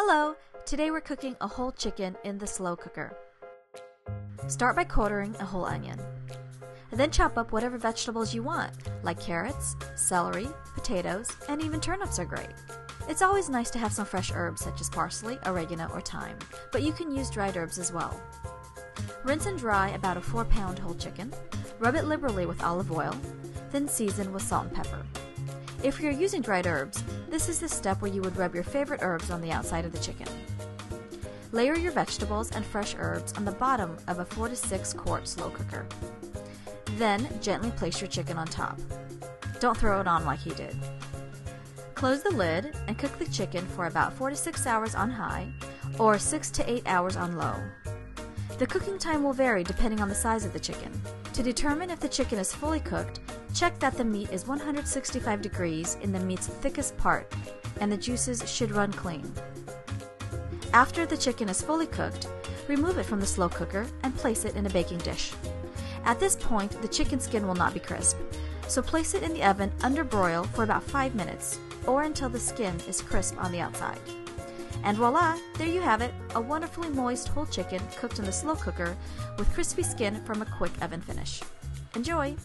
Hello! Today we're cooking a whole chicken in the slow cooker. Start by quartering a whole onion. Then chop up whatever vegetables you want, like carrots, celery, potatoes, and even turnips are great. It's always nice to have some fresh herbs such as parsley, oregano, or thyme, but you can use dried herbs as well. Rinse and dry about a 4-pound whole chicken, rub it liberally with olive oil, then season with salt and pepper. If you're using dried herbs, this is the step where you would rub your favorite herbs on the outside of the chicken. Layer your vegetables and fresh herbs on the bottom of a 4 to 6 quart slow cooker. Then gently place your chicken on top. Don't throw it on like he did. Close the lid and cook the chicken for about 4 to 6 hours on high or 6 to 8 hours on low. The cooking time will vary depending on the size of the chicken. To determine if the chicken is fully cooked, check that the meat is 165 degrees in the meat's thickest part and the juices should run clean. After the chicken is fully cooked, remove it from the slow cooker and place it in a baking dish. At this point, the chicken skin will not be crisp, so place it in the oven under broil for about 5 minutes or until the skin is crisp on the outside. And voila, there you have it, a wonderfully moist whole chicken cooked in the slow cooker with crispy skin from a quick oven finish. Enjoy!